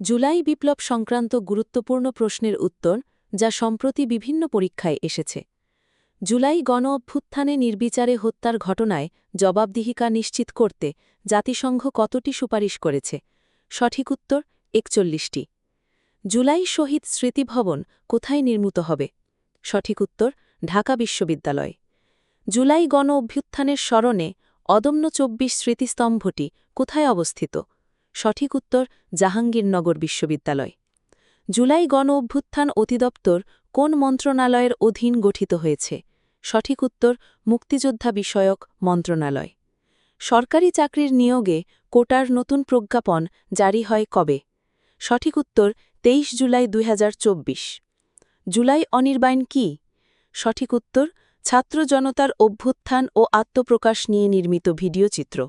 জুলাই বিপ্লব সংক্রান্ত গুরুত্বপূর্ণ প্রশ্নের উত্তর যা সম্প্রতি বিভিন্ন পরীক্ষায় এসেছে। জুলাই গণ-অভ্যুত্থানে নির্বিচারে হত্যার ঘটনায় জবাবদিহিকা নিশ্চিত করতে জাতিসংঘ কতটি সুপারিশ করেছে? সঠিক উত্তর ৪১টি। জুলাই শহীদ স্মৃতিভবন কোথায় নির্মিত হবে? সঠিক উত্তর ঢাকা বিশ্ববিদ্যালয়। জুলাই গণ-অভ্যুত্থানের স্মরণে অদম্য ২৪ স্মৃতিস্তম্ভটি কোথায় অবস্থিত? সঠিক উত্তর জাহাঙ্গীরনগর বিশ্ববিদ্যালয়। জুলাই গণ-অভ্যুত্থান অধিদপ্তর কোন মন্ত্রণালয়ের অধীন গঠিত হয়েছে? সঠিক উত্তর মুক্তিযোদ্ধা বিষয়ক মন্ত্রণালয়। সরকারি চাকরির নিয়োগে কোটার নতুন প্রজ্ঞাপন জারি হয় কবে? সঠিক উত্তর ২৩ জুলাই ২০২৪। জুলাই অনির্বাণ কি? সঠিক উত্তর ছাত্র জনতার অভ্যুত্থান ও আত্মপ্রকাশ নিয়ে নির্মিত ভিডিওচিত্র।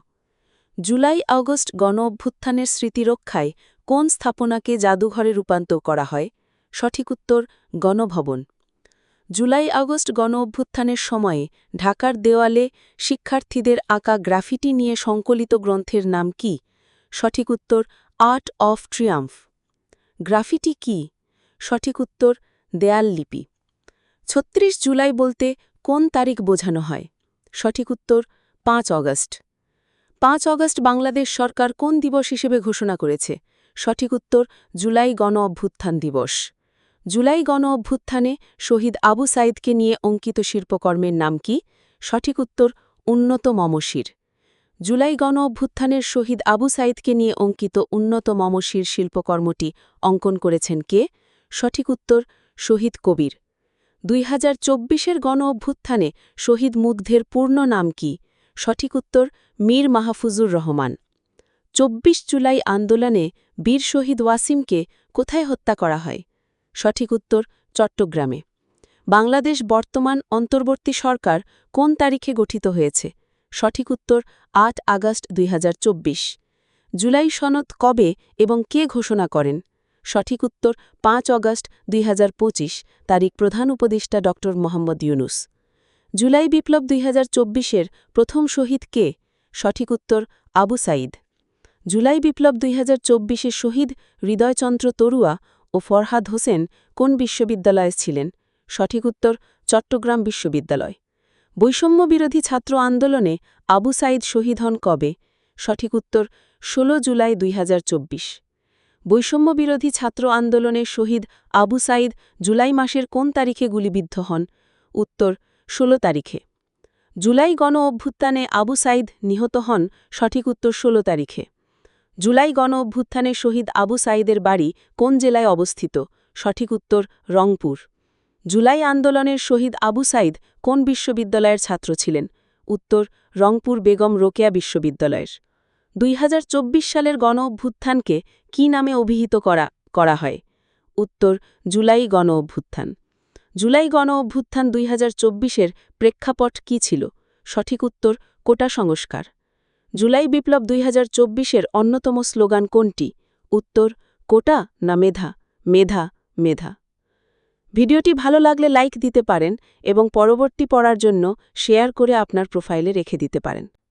জুলাই আগস্ট গণ-অভ্যুত্থানের স্মৃতিরক্ষায় কোন স্থাপনাকে জাদুঘরে রূপান্তর করা হয়? সঠিক উত্তর গণভবন। জুলাই আগস্ট গণ-অভ্যুত্থানের সময়ে ঢাকার দেওয়ালে শিক্ষার্থীদের আঁকা গ্রাফিটি নিয়ে সংকলিত গ্রন্থের নাম কি? সঠিক উত্তর আর্ট অফ ট্রিয়াম্ফ। গ্রাফিটি কি? সঠিক উত্তর দেয়াল লিপি। ৩৬ জুলাই বলতে কোন তারিখ বোঝানো হয়? সঠিক উত্তর ৫ অগস্ট। ৫ অগস্ট বাংলাদেশ সরকার কোন দিবস হিসেবে ঘোষণা করেছে? সঠিক উত্তর জুলাই গণ-অভ্যুত্থান দিবস। জুলাই গণ-অভ্যুত্থানে শহীদ আবু সাইদকে নিয়ে অঙ্কিত শিল্পকর্মের নাম কি? সঠিক উত্তর উন্নত মমশির। জুলাই গণ-অভ্যুত্থানের শহীদ আবু সাইদকে নিয়ে অঙ্কিত উন্নত মমশির শিল্পকর্মটি অঙ্কন করেছেন কে? সঠিক উত্তর শহীদ কবির। ২০২৪-এর গণ-অভ্যুত্থানে শহীদ মুগ্ধের পূর্ণ নাম কি? সঠিক উত্তর মীর মাহফুজুর রহমান। ২৪ জুলাই আন্দোলনে বীর শহীদ ওয়াসিমকে কোথায় হত্যা করা হয়? সঠিক উত্তর চট্টগ্রামে। বাংলাদেশ বর্তমান অন্তর্বর্তী সরকার কোন তারিখে গঠিত হয়েছে? সঠিক উত্তর ৮ আগস্ট ২০২৪। জুলাই সনদ কবে এবং কে ঘোষণা করেন? সঠিক উত্তর ৫ আগস্ট ২০২৫, তারিখ প্রধান উপদেষ্টা ড. মোহাম্মদ ইউনূস। জুলাই বিপ্লব ২০২৪-এর প্রথম শহীদ কে? সঠিক উত্তর আবু সাইদ। জুলাই বিপ্লব ২০২৪-এর শহীদ হৃদয়চন্দ্র তরুয়া ও ফরহাদ হোসেন কোন বিশ্ববিদ্যালয়ে ছিলেন? সঠিক উত্তর চট্টগ্রাম বিশ্ববিদ্যালয়। বৈষম্যবিরোধী ছাত্র আন্দোলনে আবু সাইদ শহীদ হন কবে? সঠিক উত্তর ১৬ জুলাই ২০২৪। বৈষম্যবিরোধী ছাত্র আন্দোলনে শহীদ আবু সাইদ জুলাই মাসের কোন তারিখে গুলিবিদ্ধ হন? উত্তর ১৬ তারিখে। জুলাই গণ-অভ্যুত্থানে আবু সাইদ নিহত হন? সঠিক উত্তর ১৬ তারিখে। জুলাই গণ-অভ্যুত্থানে শহীদ আবু সাইদের বাড়ি কোন জেলায় অবস্থিত? সঠিক উত্তর রংপুর। জুলাই আন্দোলনের শহীদ আবু সাইদ কোন বিশ্ববিদ্যালয়ের ছাত্র ছিলেন? উত্তর রংপুর বেগম রোকেয়া বিশ্ববিদ্যালয়ের। ২০২৪ সালের গণ-অভ্যুত্থানকে কী নামে অভিহিত করা হয়? উত্তর জুলাই গণ-অভ্যুত্থান। জুলাই গণ-অভ্যুত্থান ২০২৪-এর প্রেক্ষাপট কী ছিল? সঠিক উত্তর কোটা সংস্কার। জুলাই বিপ্লব ২০২৪-এর অন্যতম স্লোগান কোনটি? উত্তর কোটা না মেধা, মেধা, মেধা। ভিডিওটি ভালো লাগলে লাইক দিতে পারেন এবং পরবর্তী পড়ার জন্য শেয়ার করে আপনার প্রোফাইলে রেখে দিতে পারেন।